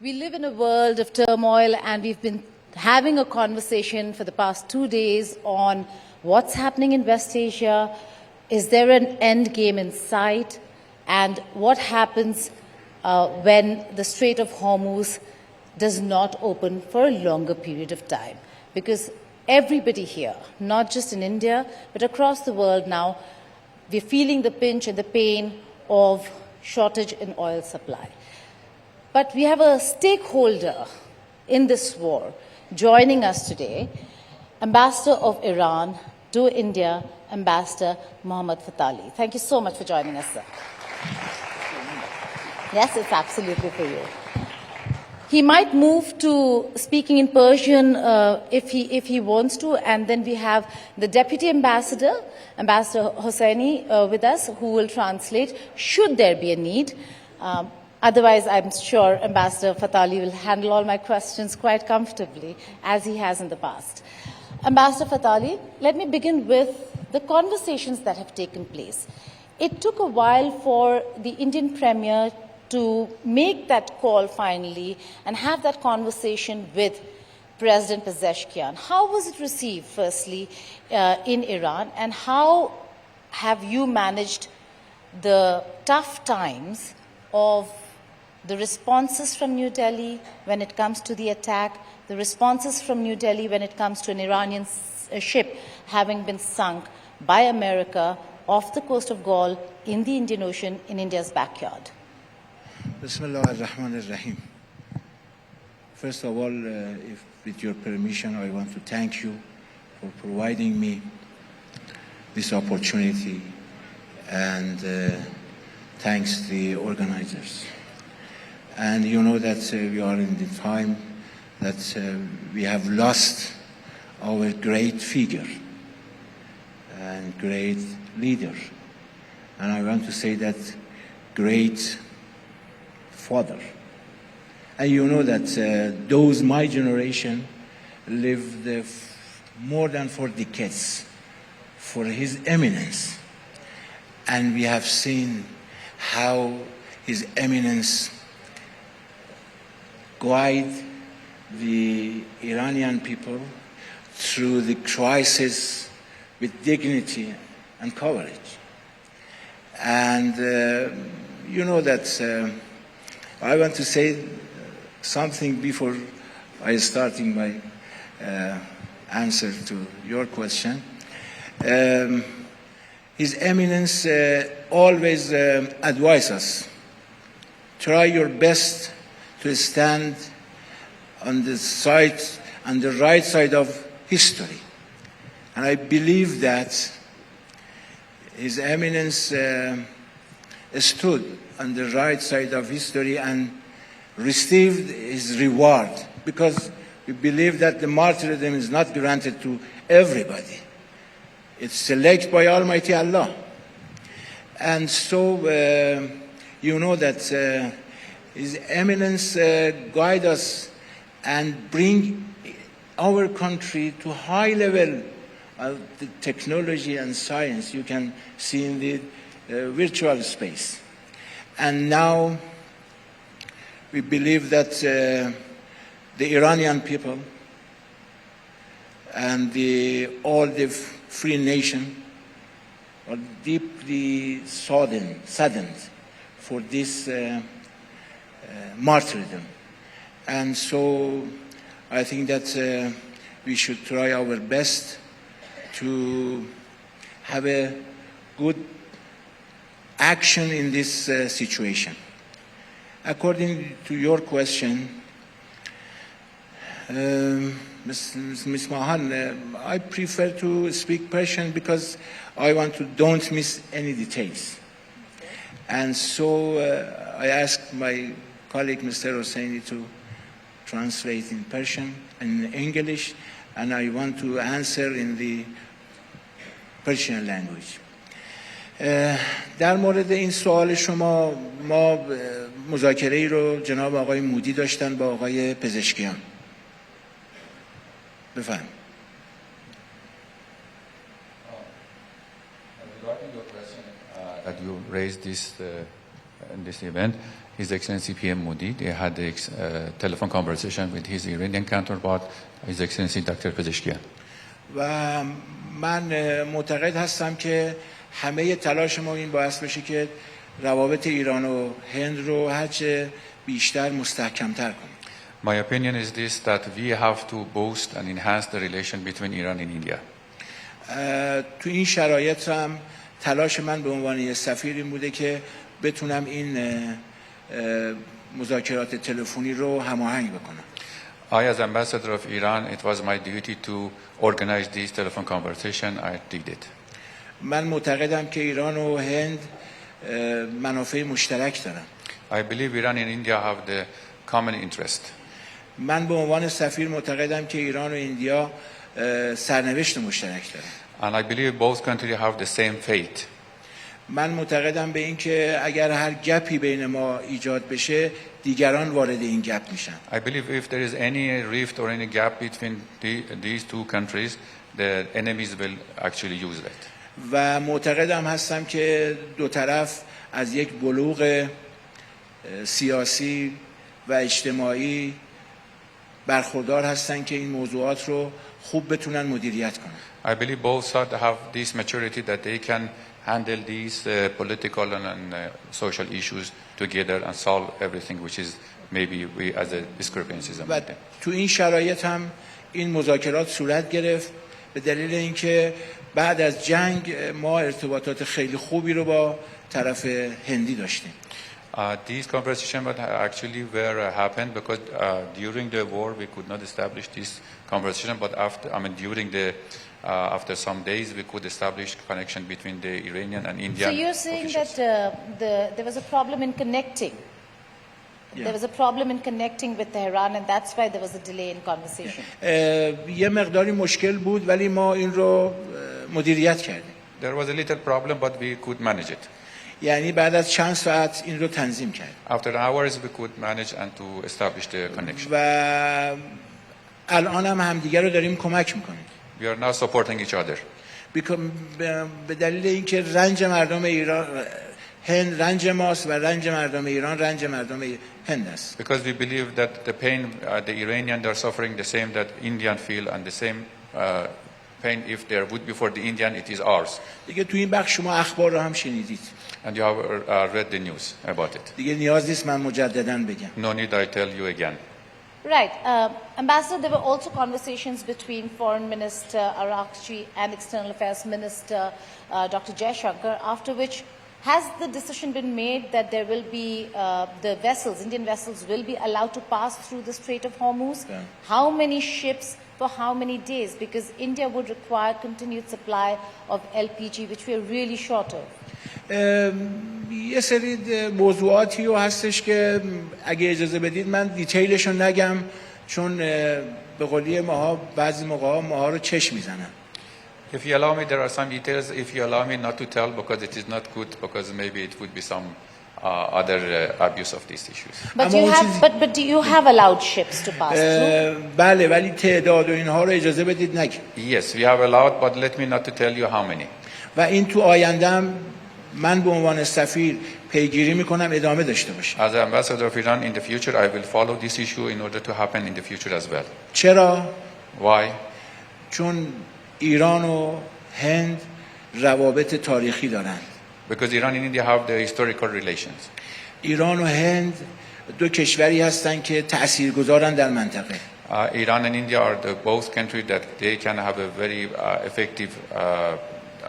We live in a world of turmoil, and we've been having a conversation for the past 2 days on what's happening in West Asia, is there an end game in sight, and what happens when the Strait of Hormuz does not open for a longer period of time. Because everybody here, not just in India, but across the world now, we're feeling the pinch and the pain of shortage in oil supply. But we have a stakeholder in this war joining us today, Ambassador of Iran to India, Ambassador Mohammad Fatali. Thank you so much for joining us, sir. Yes, it's absolutely for you. He might move to speaking in Persian if he wants to, and then we have the Deputy Ambassador, Ambassador Hosseini, with us, who will translate should there be a need. Otherwise, I'm sure Ambassador Fatali will handle all my questions quite comfortably, as he has in the past. Ambassador Fatali, let me begin with the conversations that have taken place. It took a while for the Indian Premier to make that call finally and have that conversation with President Pezeshkian. How was it received, firstly, in Iran, and how have you managed the tough times of the responses from New Delhi when it comes to the attack, the responses from New Delhi when it comes to an Iranian ship having been sunk by America off the coast of Gaul in the Indian Ocean in India's backyard? Bismillah ar-Rahman ar-Rahim. First of all, if with your permission, I want to thank you for providing me this opportunity, and thanks to the organizers. And you know that we are in the time that we have lost our great figure and great leader. And I want to say that great father. And you know that those my generation lived more than 4 decades for His Eminence. And we have seen how His Eminence guide the Iranian people through the crisis with dignity and courage. And you know that I want to say something before I starting my answer to your question. His Eminence always advises us, try your best to stand on the right side of history. And I believe that His Eminence stood on the right side of history and received his reward, because we believe that the martyrdom is not granted to everybody. It's selected by Almighty Allah. And so you know that His Eminence guide us and bring our country to high level of the technology and science you can see in the virtual space. And now we believe that the Iranian people and all the free nation are deeply saddened for this martyrdom. And so I think that we should try our best to have a good action in this situation. According to your question, Ms. Mahan, I prefer to speak Persian because I want to don't miss any details. And so I asked my colleague, Mr. Hosseini, to translate in Persian and English, and I want to answer in the Persian language. در مورد این سوال شما، ما مذاکره‌ای رو جناب آقای مودی داشتن با آقای پزشکیان. بفرمایید. Regarding your question that you raised this in this event, His Excellency PM Modi. They had a telephone conversation with his Iranian counterpart, His Excellency Dr. Pezeshkian. و من معتقد هستم که همه تلاش ما این باعث بشه که روابط ایران و هند رو هرچه بیشتر مستحکم‌تر کنیم. My opinion is this, that we have to boost and enhance the relation between Iran and India. تو این شرایط هم تلاش من به عنوان یه سفیر این بوده که بتونم این مذاکرات تلفنی رو هماهنگ بکنم. I, as ambassador of Iran, it was my duty to organize this telephone conversation. I did it. من معتقدم که ایران و هند منافع مشترک دارن. I believe Iran and India have the common interest. من به عنوان سفیر معتقدم که ایران و ایندیا سرنوشت مشترک دارن. And I believe both countries have the same fate. من معتقدم به این که اگر هر گپی بین ما ایجاد بشه دیگران وارد این گپ میشن. I believe if there is any rift or any gap between these two countries, the enemies will actually use that. و معتقدم هستم که دو طرف از یک بلوغ سیاسی و اجتماعی برخوردار هستن که این موضوعات رو خوب بتونن مدیریت کنن. I believe both sides have this maturity that they can handle these political and social issues together and solve everything which is maybe we as a discrepancies among و them. تو این شرایط هم این مذاکرات صورت گرفت به دلیل اینکه بعد از جنگ ما ارتباطات خیلی خوبی رو با طرف هندی داشتیم. These conversations actually were happened because during the war we could not establish this conversation, but after some days we could establish connection between the Iranian and Indian So you're saying officials. that there was a problem in connecting. Yeah. There was a problem in connecting with Tehran, and that's why there was a delay in conversation. یه مقداری مشکل بود ولی ما این رو مدیریت کردیم. There was a little problem, but we could manage it. یعنی بعد از چند ساعت این رو تنظیم کردیم. After hours we could manage and to establish the connection. و الان هم همدیگه رو داریم کمک میکنیم. We are now supporting each other. به دلیل اینکه رنج مردم ایران هند رنج ماست و رنج مردم ایران رنج مردم هند است. Because we believe that the pain the Iranians are suffering the same that Indian feel and the same pain if there would be for the Indian it is ours. دیگه تو این بخش شما اخبار رو هم شنیدید. And you have read the news about it. دیگه نیاز نیست من مجدداً بگم. No need I tell you again. Right. Ambassador, there were also conversations between Foreign Minister Arakchi and External Affairs Minister Dr. Jaishankar, after which has the decision been made that there will be the vessels, Indian vessels, will be allowed to pass through the Strait of Hormuz? Yeah. How many ships for how many days? Because India would require continued supply of LPG, which we are really short of. یه سری موضوعاتی رو هستش که اگه اجازه بدید من دیتیلشو نگم چون به قولی ماها بعضی موقعا ماها رو چشم میزنن. If you allow me, there are some details. If you allow me not to tell because it is not good, because maybe it would be some other abuse of these issues. But do you have allowed ships to pass through? بله ولی تعداد و اینها رو اجازه بدید نگیم. Yes, we have allowed, but let me not to tell you how many. و این تو آیندهم من به عنوان سفیر پیگیری میکنم ادامه داشته باشه. As an ambassador of Iran in the future, I will follow this issue in order to happen in the future as well. چرا؟ Why? چون ایران و هند روابط تاریخی دارند. Because Iran and India have the historical relations. ایران و هند دو کشوری هستند که تاثیرگذارن در منطقه. Iran and India are both countries that they can have a very effective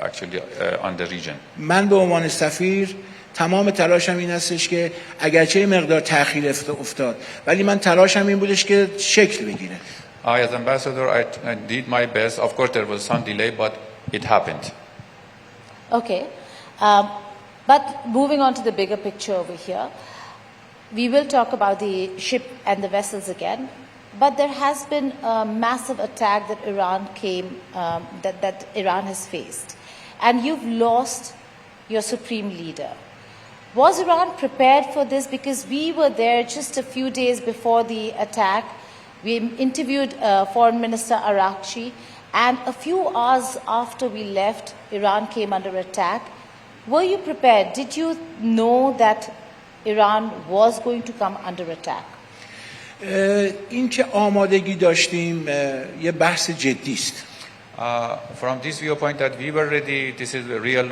actually on the region. من به عنوان سفیر تمام تلاشم این هستش که اگرچه مقدار تأخیر افتاد ولی من تلاشم این بودش که شکل بگیره. I as ambassador I did my best. Of course there was some delay but it happened. Okay. But moving on to the bigger picture over here, we will talk about the ship and the vessels again. But there has been a massive attack that that Iran has faced. And you've lost your supreme leader. Was Iran prepared for this? Because we were there just a few days before the attack. We interviewed Foreign Minister Arakchi, and a few hours after we left, Iran came under attack. Were you prepared? Did you know that Iran was going to come under attack. این که آمادگی داشتیم یه بحث جدی است. From this viewpoint that we were ready, this is a real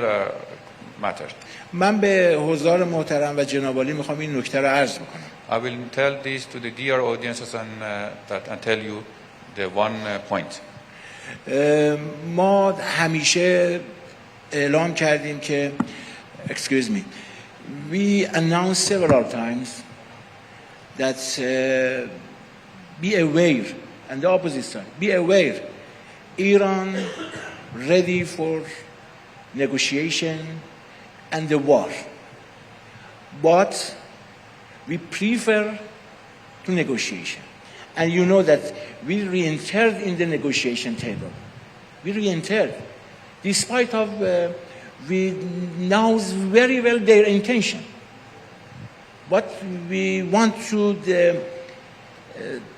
matter. من به حضار محترم و جناب عالی میخوام این نکته رو عرض بکنم. I will tell this to the dear audiences and tell you the one point. ما همیشه اعلام کردیم که excuse me, we announced several times that be aware, and the opposite side, be aware, Iran ready for negotiation and the war, but we prefer to negotiation. And you know that we re-entered in the negotiation table. We re-entered, despite of we know very well their intention. But we want to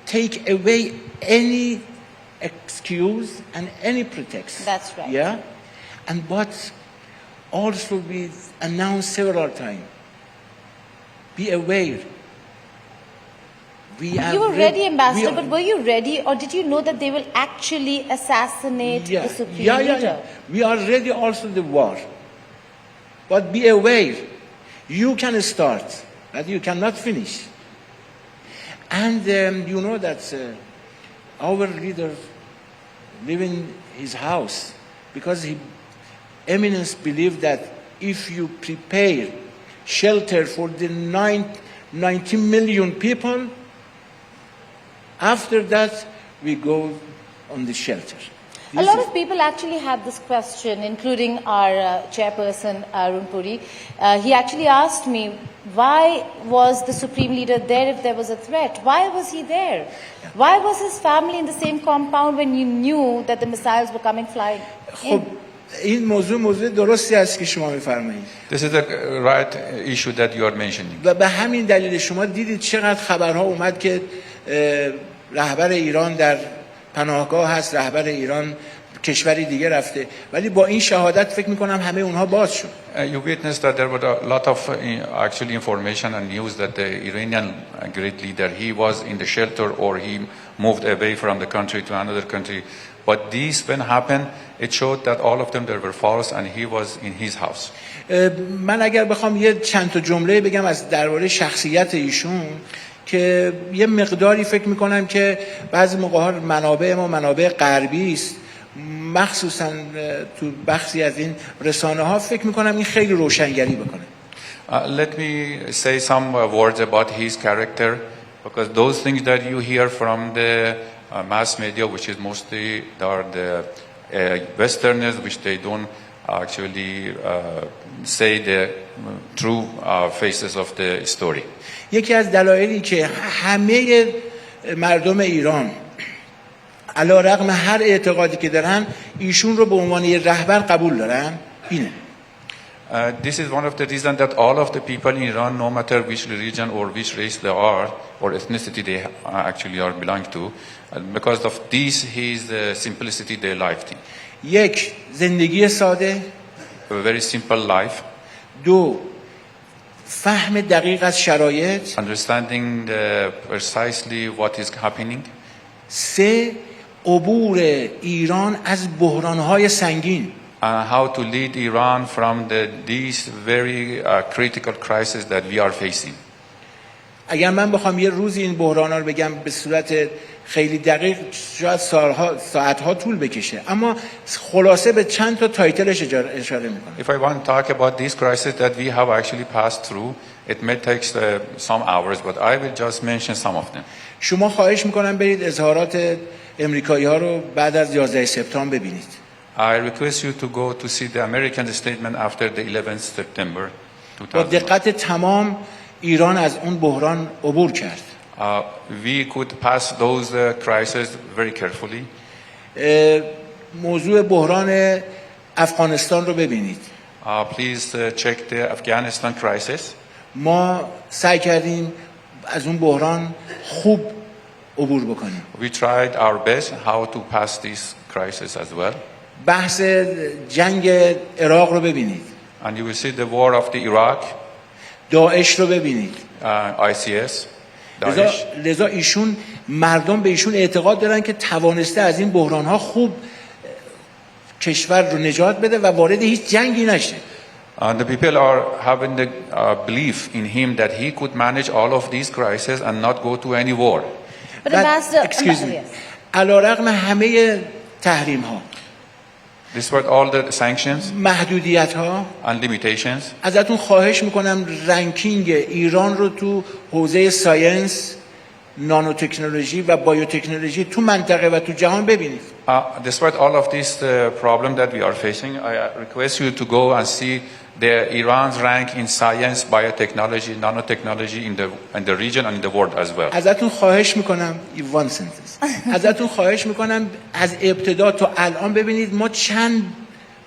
take away any excuse and any pretext. That's right. Yeah, and but also we announced several times. Be aware. You were ready, Ambassador, but were you ready, or did you know that they will actually assassinate the supreme leader? We are ready also the war. But be aware, you can start, but you cannot finish. And you know that our leader live in his house because he eminence believed that if you prepare shelter for the 90 million people, after that we go on the shelter. A lot of people actually had this question, including our chairperson, Arun Puri. He actually asked me, why was the Supreme Leader there if there was a threat? Why was he there? Why was his family in the same compound when you knew that the missiles were coming flying in? این موضوع درستی است که شما می‌فرمایید. This is the right issue that you are mentioning. و به همین دلیل شما دیدید چقدر خبرها اومد که رهبر ایران در پناهگاه هست، رهبر ایران کشوری دیگه رفته، ولی با این شهادت فکر میکنم همه اونها باز شد. You witnessed that there were a lot of actually information and news that the Iranian great leader, he was in the shelter or he moved away from the country to another country. But these when happened, it showed that all of them they were false and he was in his house. من اگر بخوام یه چند تا جمله بگم از درباره شخصیت ایشون که یه مقداری فکر میکنم که بعضی موقع منابع ما منابع غربی است، مخصوصا تو بخشی از این رسانه ها فکر میکنم این خیلی روشنگری بکنه. Let me say some words about his character, because those things that you hear from the mass media, which is mostly the Westerners, which they don't actually say the true faces of the story. یکی از دلایلی که همه مردم ایران علی رغم هر اعتقادی که دارن ایشون رو به عنوان یه رهبر قبول دارن اینه. This is one of the reasons that all of the people in Iran, no matter which religion or which race they are or ethnicity they actually are belong to, because of this, his simplicity they lived in. یک، زندگی ساده. A very simple life. دو، فهم دقیق از شرایط. Understanding precisely what is happening. سه، عبور ایران از بحران‌های سنگین. How to lead Iran from these very critical crises that we are facing. اگر من بخوام یه روزی این بحران‌ها رو بگم به صورت خیلی دقیق شاید ساعت‌ها طول بکشه، اما خلاصه به چند تا تایتلش اشاره می‌کنم. If I want to talk about these crises that we have actually passed through, it may take some hours, but I will just mention some of them. شما خواهش می‌کنم برید اظهارات امریکایی‌ها رو بعد از 11 سپتامبر ببینید. I request you to go to see the American statement after the 11th September 2001. با دقت تمام ایران از اون بحران عبور کرد. We could pass those crises very carefully. موضوع بحران افغانستان رو ببینید. Please check the Afghanistan crisis. ما سعی کردیم از اون بحران خوب عبور بکنیم. We tried our best how to pass this crisis as well. بحث جنگ عراق رو ببینید. And you will see the war of the Iraq. داعش رو ببینید. ICS, Daesh. لذا ایشون مردم به ایشون اعتقاد دارن که توانسته از این بحران‌ها خوب کشور رو نجات بده و وارد هیچ جنگی نشه. The people are having the belief in him that he could manage all of these crises and not go to any war. But Ambassador, excuse me. yes. علیرغم همه تحریم ها، Despite all the sanctions محدودیت ها، and limitations, ازتون خواهش میکنم رنکینگ ایران رو تو حوزه ساینس، نانو تکنولوژی و بایوتکنولوژی تو منطقه و تو جهان ببینید. despite all of these problems that we are facing, I request you to go and see the Iran's rank in science, biotechnology, nanotechnology in the region and in the world as well. ازتون خواهش میکنم one sentence. ازتون خواهش میکنم از ابتدا تا الان ببینید ما چند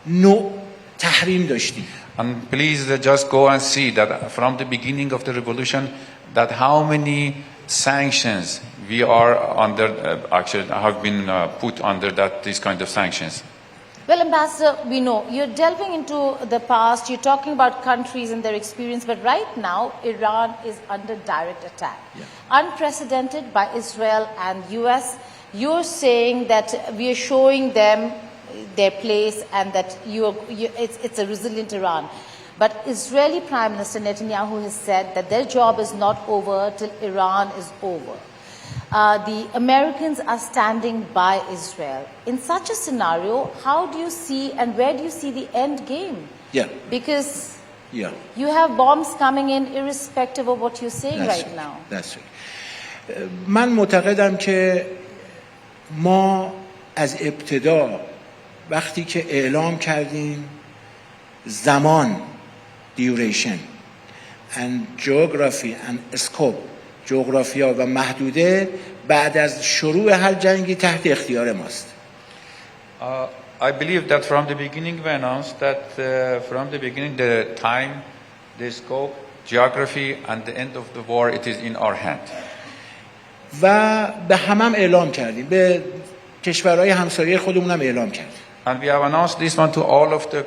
نوع تحریم داشتیم. And please just go and see that from the beginning of the revolution, that how many sanctions we are under, actually have been put under these kind of sanctions. Well, Ambassador, we know you're delving into the past, you're talking about countries and their experience, but right now Iran is under direct attack. Unprecedented by Israel and US. You're saying that we are showing them their place and that it's a resilient Iran. But Israeli Prime Minister Netanyahu has said that their job is not over till Iran is over. The Americans are standing by Israel. In such a scenario, how do you see and where do you see the end game? Yeah. Because Yeah. you have bombs coming in irrespective of what you're saying That's right now. That's right. من معتقدم که ما از ابتدا وقتی که اعلام کردیم زمان duration and geography and scope جغرافیا و محدوده بعد از شروع هر جنگی تحت اختیار ماست. I believe that from the beginning we announced that from the beginning the time, the scope, geography and the end of the war, it is in our hand. و به هم اعلام کردیم، به کشورهای همسایه خودمون هم اعلام کردیم. And we have announced this one to all of the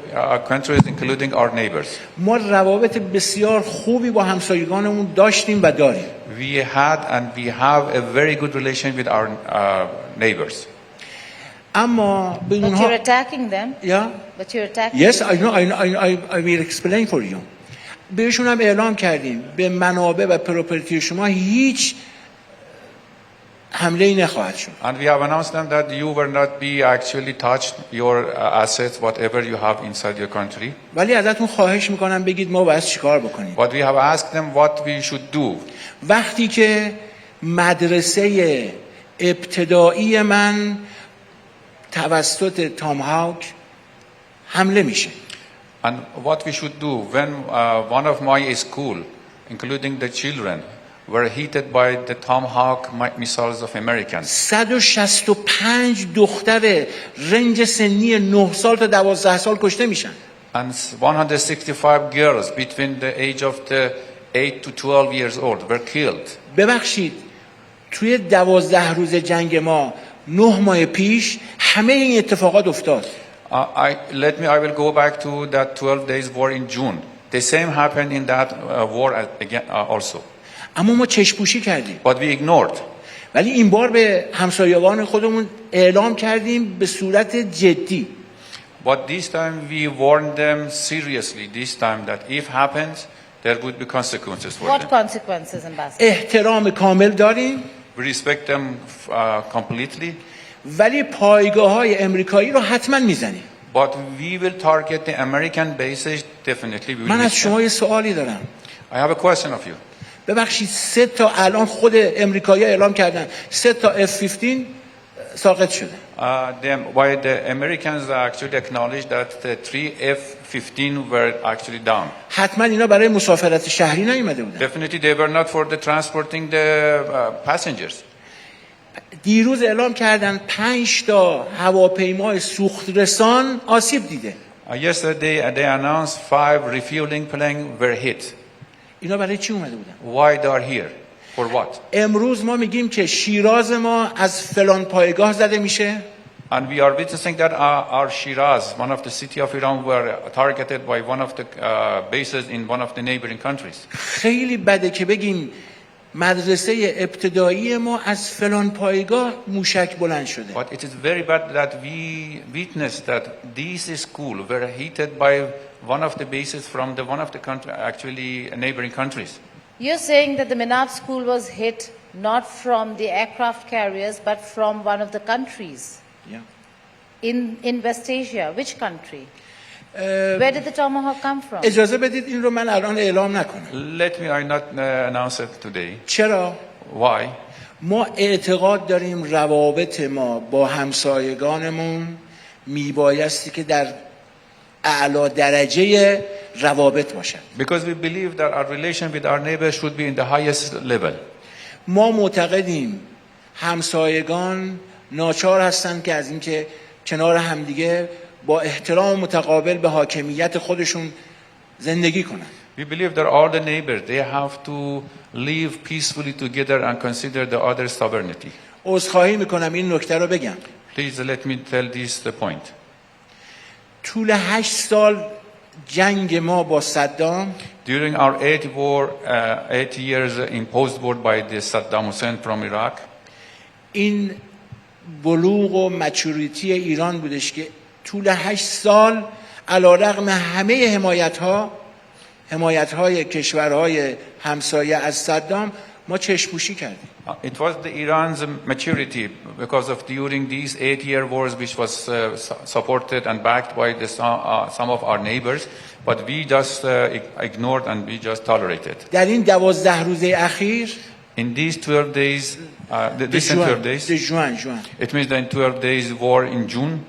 countries, including our neighbors. ما روابط بسیار خوبی با همسایگانمون داشتیم و داریم. We had and we have a very good relation with our neighbors. اما به But اونها you're attacking them. یا But you're attacking Yes, I will explain for you. بهشون هم اعلام کردیم به منابع و پروپرتی شما هیچ حمله ای نخواهد شد. And we have announced them that you will not be actually touched, your assets, whatever you have inside your country. ولی ازتون خواهش میکنم بگید ما باید چیکار بکنیم. But we have asked them what we should do. وقتی که مدرسه ابتدایی من توسط تام هاوک حمله میشه. And what we should do when one of my school, including the children, were hit by the Tomahawk missiles of Americans. 165 دختر رنج سنی 9 سال تا 12 سال کشته میشن. And 165 girls between the age of the 8 to 12 years old were killed. ببخشید توی 12 روز جنگ ما 9 ماه پیش همه این اتفاقات افتاد. I will go back to that 12 days war in June. The same happened in that war again also. اما ما چشم‌پوشی کردیم. But we ignored. ولی این بار به همسایگان خودمون اعلام کردیم به صورت جدی. But this time we warned them seriously. This time that if happens, there would be consequences for What them. consequences, Ambassador? احترام کامل داریم. We respect them completely. ولی پایگاه‌های امریکایی رو حتما میزنیم. But we will target the American bases definitely. We will من hit از them. شما یه سوالی دارم. I have a question of you. ببخشید 3 تا الان خود امریکایی‌ها اعلام کردن 3 تا F-15 ساقط شده. Why the Americans actually acknowledged that the 3 F-15 were actually down. حتما اینا برای مسافرت شهری نیومده بودن. Definitely they were not for the transporting the passengers. دیروز اعلام کردن 5 تا هواپیمای سوخت رسان آسیب دیده. Yesterday they announced 5 refueling planes were hit. اینا برای چی اومده بودن؟ Why they are here? For what? امروز ما میگیم که شیراز ما از فلان پایگاه زده میشه. And we are witnessing that our Shiraz, one of the city of Iran, were targeted by one of the bases in one of the neighboring countries. خیلی بده که بگیم مدرسه ابتدایی ما از فلان پایگاه موشک بلند شده. But it is very bad that we witnessed that these schools were hit by one of the bases from one of the actually neighboring countries. You're saying that the Minab school was hit not from the aircraft carriers, but from one of the countries Yeah. in West Asia. Which country? Where did the Tomahawk come from? اجازه بدید این رو من الان اعلام نکنم. Let me I not announce it today. چرا؟ Why? ما اعتقاد داریم روابط ما با همسایگانمون میبایستی که در اعلی درجه روابط باشد. Because we believe that our relation with our neighbors should be in the highest level. ما معتقدیم همسایگان ناچار هستند که از اینکه کنار همدیگه با احترام متقابل به حاکمیت خودشون زندگی کنند. We believe that all the neighbors, they have to live peacefully together and consider the other sovereignty. عذرخواهی میکنم این نکته رو بگم. Please let me tell this the point. طول 8 سال جنگ ما با صدام During our 8 years imposed war by the Saddam Hussein from Iraq, این بلوغ و مچوریتی ایران بودش که طول 8 سال علیرغم همه حمایت‌های کشورهای همسایه از صدام ما چشم‌پوشی کردیم. it was the Iran's maturity because of during these 8-year wars which was supported and backed by some of our neighbors, but we just ignored and we just tolerated. در این 12 روزه اخیر In these 12 days, the recent 12 days, جوان it means that in 12 days war in June,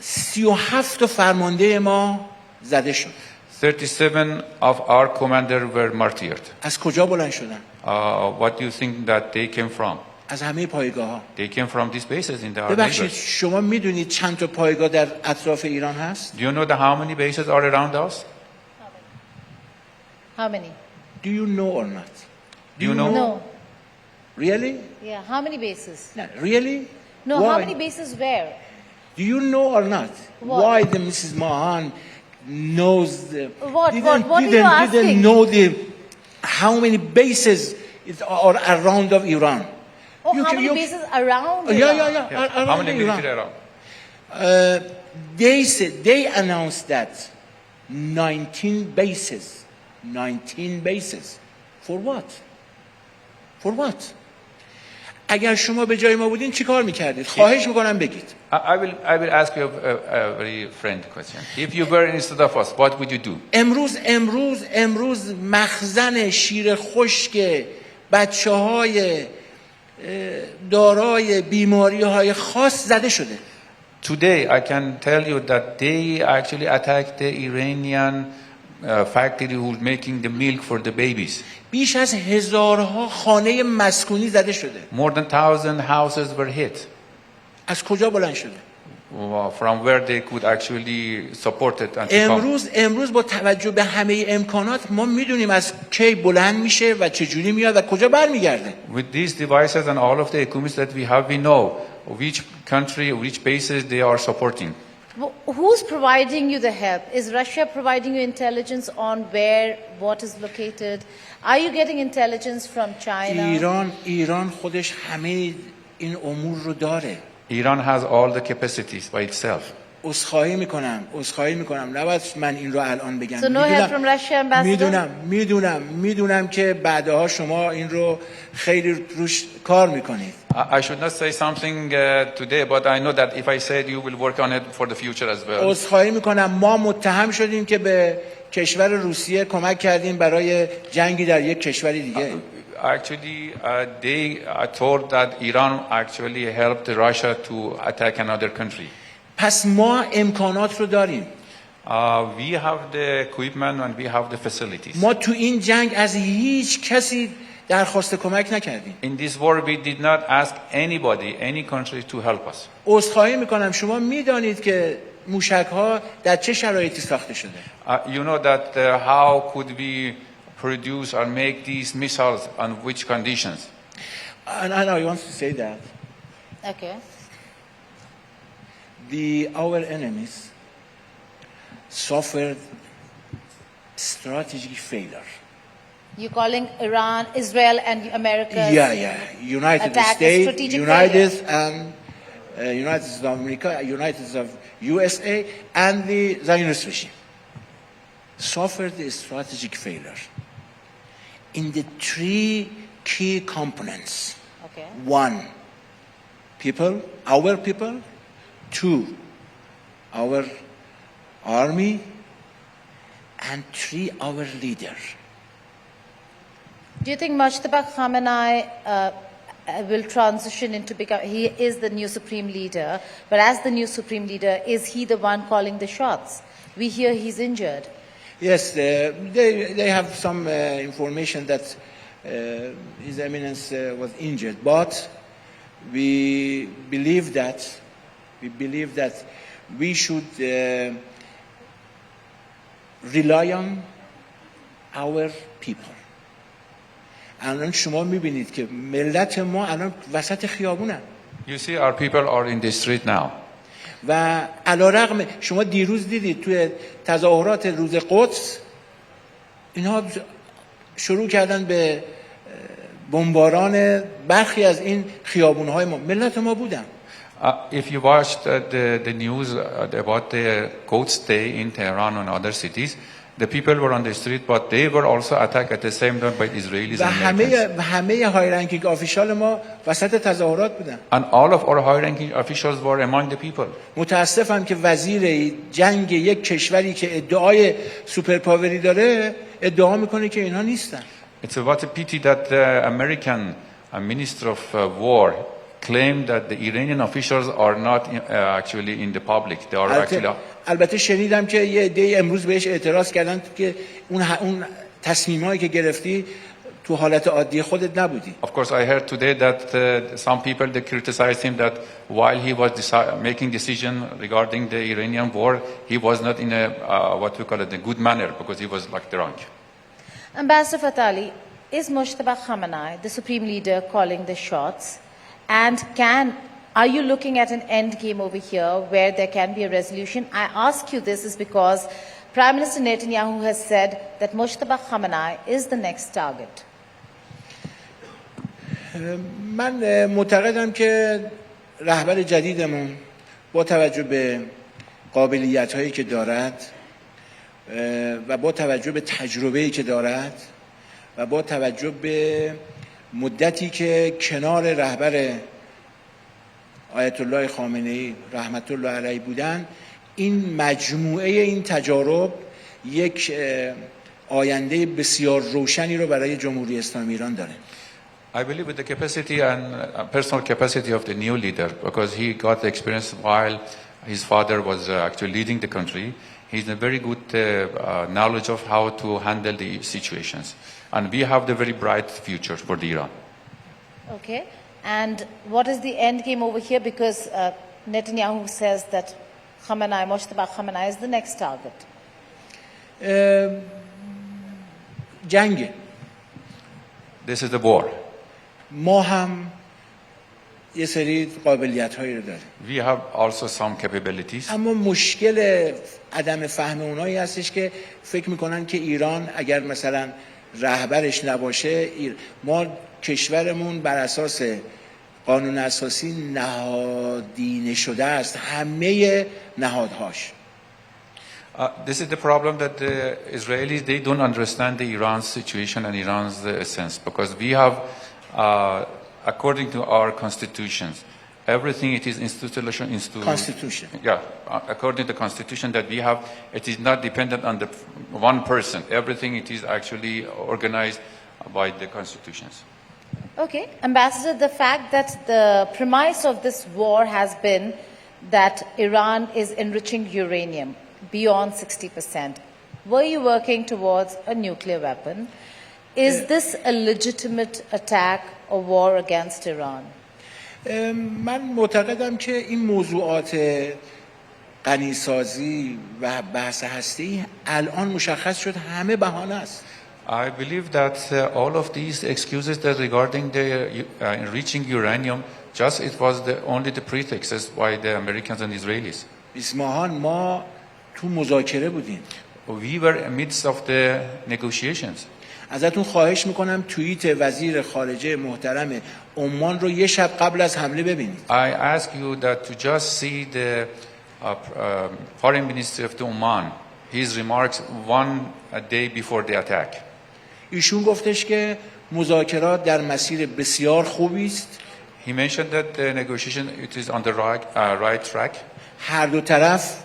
37 فرمانده ما زده شد. 37 of our commanders were martyred. از کجا بلند شدن؟ What do you think that they came from? از همه پایگاه‌ها. They came from these bases in our ببخشید neighbors. شما میدونید چند تا پایگاه در اطراف ایران هست؟ Do you know how many bases are around us? How many? Do you know or not? Do you know? No. Really? Yeah, how many bases? No, really? No, Why? how many bases where? Do you know or not? What? Why the Mrs. Mahan knows the What are you didn't asking? know how many bases are around of Iran? Oh, You how can- many you- bases around? Yeah, Iran? yeah. Yeah. Around How many Iran. military around? They said they announced that 19 bases. 19 bases. For what? For what? اگر شما به جای ما بودین چی کار میکردید؟ خواهش میکنم بگید. I will ask you a very friend question. If you were instead of us, what would you do? امروز مخزن شیر خشک بچه‌های دارای بیماری‌های خاص زده شده. Today, I can tell you that they actually attacked the Iranian factory who's making the milk for the babies. بیش از هزارها خانه مسکونی زده شده. More than 1,000 houses were hit. از کجا بلند شده؟ From where they could actually support it and to come. امروز با توجه به همه امکانات ما میدونیم از کی بلند میشه و چجوری میاد و کجا برمیگرده. With these devices and all of the equipment that we have, we know which country, which bases they are supporting. Who's providing you the help? Is Russia providing you intelligence on where what is located? Are you getting intelligence from China? ایران خودش همه این امور رو داره. Iran has all the capacities by itself. عذرخواهی میکنم نباید من این رو الان بگم. So no help from Russia, Ambassador? میدونم که بعدها شما این رو خیلی روش کار میکنید. I should not say something today, but I know that if I said, you will work on it for the future as well. عذرخواهی میکنم ما متهم شدیم که به کشور روسیه کمک کردیم برای جنگی در یک کشور دیگه. Actually, they told that Iran actually helped Russia to attack another country. پس ما امکانات رو داریم. We have the equipment and we have the facilities. ما تو این جنگ از هیچ کسی درخواست کمک نکردیم. In this war, we did not ask anybody, any country to help us. عذرخواهی میکنم شما میدانید که موشک ها در چه شرایطی ساخته شده. You know that how could we produce or make these missiles on which conditions? And I want to say that Okay. Our enemies suffered strategic failure. You're calling Iran, Israel, and America. United attack a States, strategic United failure. and United States of America, United States of USA, and the Zionist regime suffered a strategic failure in the three key components. Okay. One, people, our people. Two, our army. And three, our leader. Do you think Mujtaba Khamenei will transition into become? He is the new supreme leader, but as the new supreme leader, is he the one calling the shots? We hear he's injured. Yes, they have some information that His Eminence was injured, but we believe that we should rely on our people. الان شما میبینید که ملت ما الان وسط خیابونن. You see, our people are in the street now. و علیرغم شما دیروز دیدید توی تظاهرات روز قدس اینها شروع کردن به بمباران برخی از این خیابون‌های ما. ملت ما بودن. If you watched the news about the Quds Day in Tehran and other cities, the people were on the street, but they were also attacked at the same time by Israelis و and Americans. همه های رنکینگ آفیشال ما وسط تظاهرات بودن. And all of our high-ranking officials were among the people. متاسفم که وزیر جنگ یک کشوری که ادعای سوپرپاوری داره ادعا میکنه که اینها نیستن. It's what a pity that the American Minister of War claimed that the Iranian officials are not actually in the public. They are actually. البته شنیدم که یه عده امروز بهش اعتراض کردن که اون تصمیمایی که گرفتی تو حالت عادی خودت نبودی. Of course, I heard today that some people they criticized him that while he was making decision regarding the Iranian war, he was not in a what we call it a good manner because he was like drunk. Ambassador Fatali, is Mujtaba Khamenei the supreme leader calling the shots? And are you looking at an end game over here where there can be a resolution? I ask you this is because Prime Minister Netanyahu has said that Mujtaba Khamenei is the next target. من معتقدم که رهبر جدیدمون با توجه به قابلیت‌هایی که دارد و با توجه به تجربه‌ای که دارد و با توجه به مدتی که کنار رهبر آیت الله خامنه‌ای رحمت الله علیه بودن، این مجموعه این تجارب یک آینده بسیار روشنی رو برای جمهوری اسلامی ایران داره. I believe with the capacity and personal capacity of the new leader, because he got the experience while his father was actually leading the country. He's a very good knowledge of how to handle the situations. And we have the very bright future for the Iran. Okay. And what is the end game over here? Because Netanyahu says that Mujtaba Khamenei is the next target. جنگ. This is the war. ما هم یه سری قابلیت‌هایی رو داریم. We have also some capabilities. اما مشکل عدم فهم اونایی هستش که فکر میکنن که ایران اگر مثلا رهبرش نباشه، ما کشورمون بر اساس قانون اساسی نهادینه شده است، همه نهادهاش. This is the problem that the Israelis, they don't understand the Iran's situation and Iran's essence, because we have, according to our constitutions, everything it is Constitution. Yeah, according to the constitution that we have, it is not dependent on the one person. Everything it is actually organized by the constitutions. Okay. Ambassador, the fact that the premise of this war has been that Iran is enriching uranium beyond 60%. Were you working towards a nuclear weapon? Is this a legitimate attack or war against Iran? من معتقدم که این موضوعات غنیسازی و بحث هستی الان مشخص شد همه بهانه است. I believe that all of these excuses that regarding the enriching uranium, Just it was only the pretexts by the Americans and Israelis. اسماهان ما تو مذاکره بودیم. We were amidst of the negotiations. ازتون خواهش میکنم توییت وزیر خارجه محترم عمان رو یه شب قبل از حمله ببینید. I ask you that to just see the foreign minister of the Oman, his remarks one day before the attack. ایشون گفتش که مذاکرات در مسیر بسیار خوبی است. He mentioned that the negotiation it is on the right track. هر دو طرف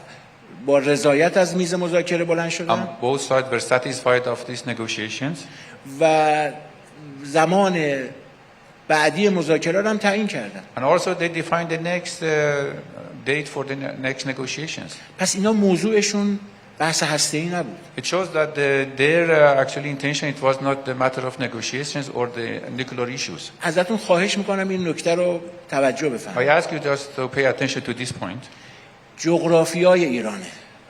با رضایت از میز مذاکره بلند شدن. Both sides were satisfied of these negotiations. و زمان بعدی مذاکرات هم تعیین کردن. And also they defined the next date for the next negotiations. پس اینا موضوعشون بحث هسته‌ای نبود. It shows that their actually intention it was not the matter of negotiations or the nuclear issues. ازتون خواهش میکنم این نکته رو توجه I بفرمایید. ask you just to pay attention to this point. جغرافیای ایرانه.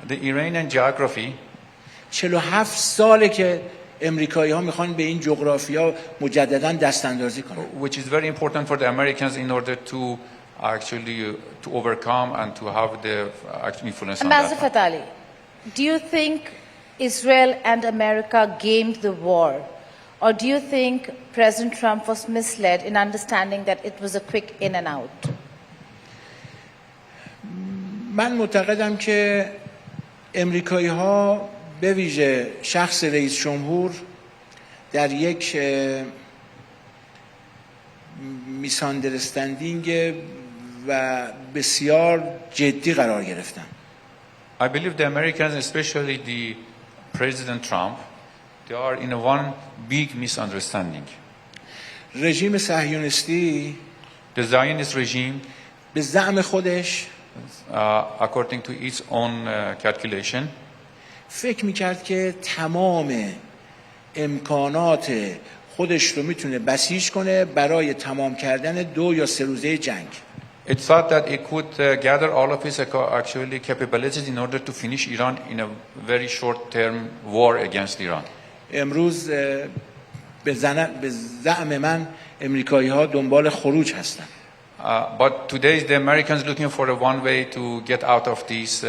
The Iranian geography, 47 ساله که امریکایی ها میخوان به این جغرافیا مجددا دست اندازی کنن. which is very important for the Americans in order to actually to overcome and to have the actual influence on Ambassador that. Fatali, do you think Israel and America gamed the war? Or do you think President Trump was misled in understanding that it was a quick in and out? من معتقدم که امریکایی ها به ویژه شخص رئیس جمهور در یک میساندرستندینگ و بسیار جدی قرار گرفتن. I believe the Americans, especially the President Trump, they are in a one big misunderstanding. رژیم صهیونیستی The Zionist regime, به زعم خودش according to its own calculation, فکر میکرد که تمام امکانات خودش رو میتونه بسیج کنه برای تمام کردن 2 یا 3 روزه جنگ. it thought that it could gather all of its actually capabilities in order to finish Iran in a very short-term war against Iran. امروز به زعم من امریکایی ها دنبال خروج هستن. But today the Americans looking for a one way to get out of this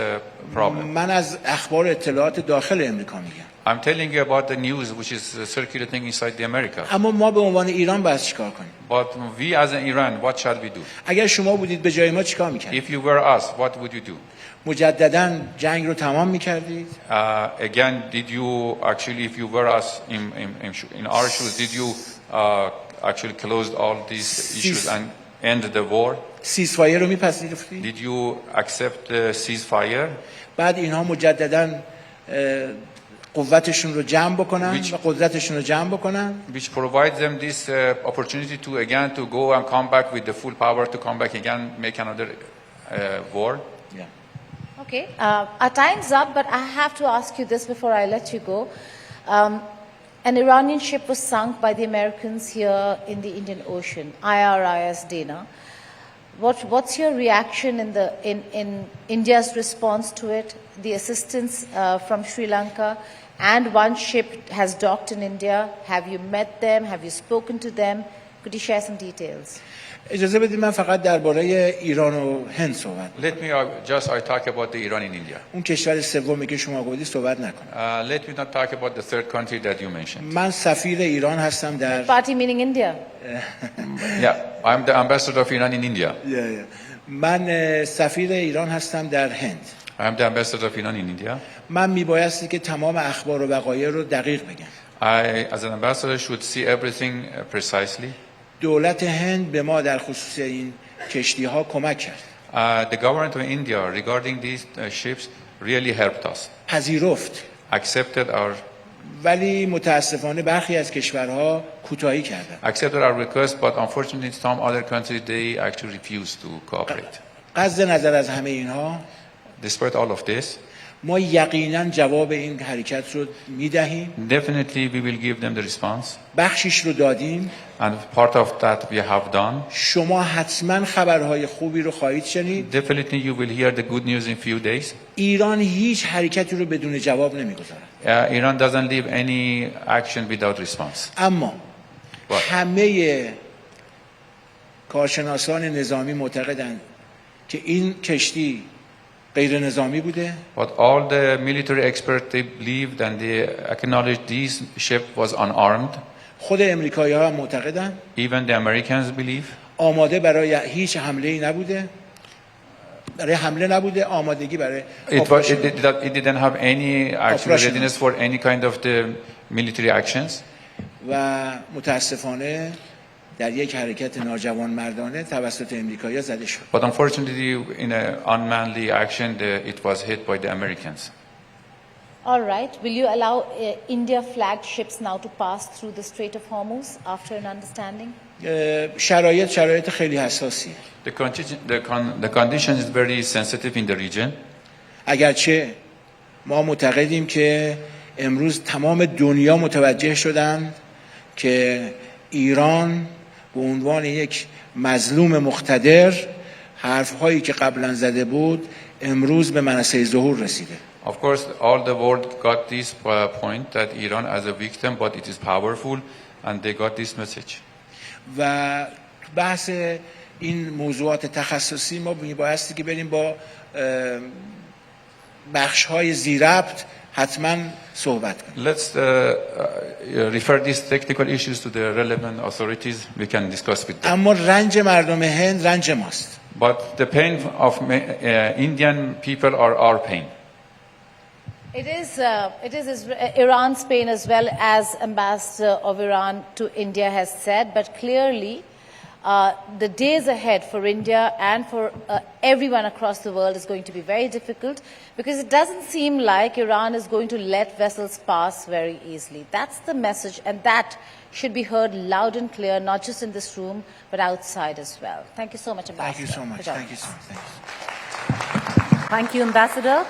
problem. من از اخبار اطلاعات داخل امریکا میگم. I'm telling you about the news which is circulating inside the America. اما ما به عنوان ایران باید چیکار کنیم؟ But we as in Iran, what shall we do? اگر شما بودید به جای ما چیکار میکردید؟ If you were us, what would you do? مجددا جنگ رو تمام میکردید؟ Again, did you actually, if you were us in our shoes, did you actually close all these issues and end the war? سیزفایر رو میپذیرفتید؟ Did you accept the ceasefire? بعد اینها مجددا قوتشون رو جمع بکنن و قدرتشون رو جمع بکنن. Which provides them this opportunity to again to go and come back with the full power to come back again, make another war. Yeah. Okay, our time's up, but I have to ask you this before I let you go. An Iranian ship was sunk by the Americans here in the Indian Ocean, IRIS Dana. What's your reaction in India's response to it, the assistance from Sri Lanka, and one ship has docked in India? Have you met them? Have you spoken to them? Could you share some details? اجازه بدید من فقط درباره ایران و هند صحبت. Let me I talk about the Iran in India. اون کشور سومی که شما گفتید صحبت نکنم. Let me not talk about the third country that you mentioned. من سفیر ایران هستم در Party meaning India. Yeah, I'm the ambassador of Iran in India. من سفیر ایران هستم در هند. I'm the ambassador of Iran in India. من میبایستی که تمام اخبار و وقایع رو دقیق بگم. I, as an ambassador, should see everything precisely. دولت هند به ما در خصوص این کشتی ها کمک کرد. The government of India, regarding these ships, really helped us. پذیرفت. Accepted our ولی متاسفانه برخی از کشورها کوتاهی کردند. accepted our request, but unfortunately, some other countries they actually refused to cooperate. قصد نظر از همه اینها، Despite all of this, ما یقینا جواب این حرکت رو میدهیم. definitely we will give them the response, بخشش رو دادیم. and part of that we have done. شما حتما خبرهای خوبی رو خواهید شنید. Definitely you will hear the good news in few days. ایران هیچ حرکتی رو بدون جواب نمیگذارد. Iran doesn't leave any action without response. اما What? همه کارشناسان نظامی معتقدند که این کشتی غیر نظامی بوده. But all the military experts, they believed and they acknowledged this ship was unarmed. خود امریکایی‌ها هم معتقدند Even the Americans believe. آماده برای هیچ حمله‌ای نبوده. برای حمله نبوده، آمادگی برای It didn't have any actual Operation. readiness for any kind of the military actions. و متاسفانه در یک حرکت ناجوانمردانه توسط امریکایی‌ها زده شد. But unfortunately, in an unmanly action, it was hit by the Americans. All right. Will you allow India flagged ships now to pass through the Strait of Hormuz after an understanding? شرایط خیلی حساسیه. The condition is very sensitive in the region. اگرچه ما معتقدیم که امروز تمام دنیا متوجه شدند که ایران به عنوان یک مظلوم مقتدر حرف‌هایی که قبلا زده بود امروز به منصه ظهور رسیده. Of course, all the world got this point that Iran as a victim, but it is powerful, and they got this message. و بحث این موضوعات تخصصی ما بایستی که بریم با بخش‌های ذی‌ربط حتما صحبت کنیم. Let's refer these technical issues to the relevant authorities. We can discuss with them. اما رنج مردم هند رنج ماست. But the pain of Indian people are our pain. It is Iran's pain as well, as Ambassador of Iran to India has said, but clearly the days ahead for India and for everyone across the world is going to be very difficult, because it doesn't seem like Iran is going to let vessels pass very easily. That's the message, and that should be heard loud and clear, not just in this room, but outside as well. Thank you so much, Ambassador. Thank you so much. for joining Thank you us. so much. Thank you. Thank you, Ambassador.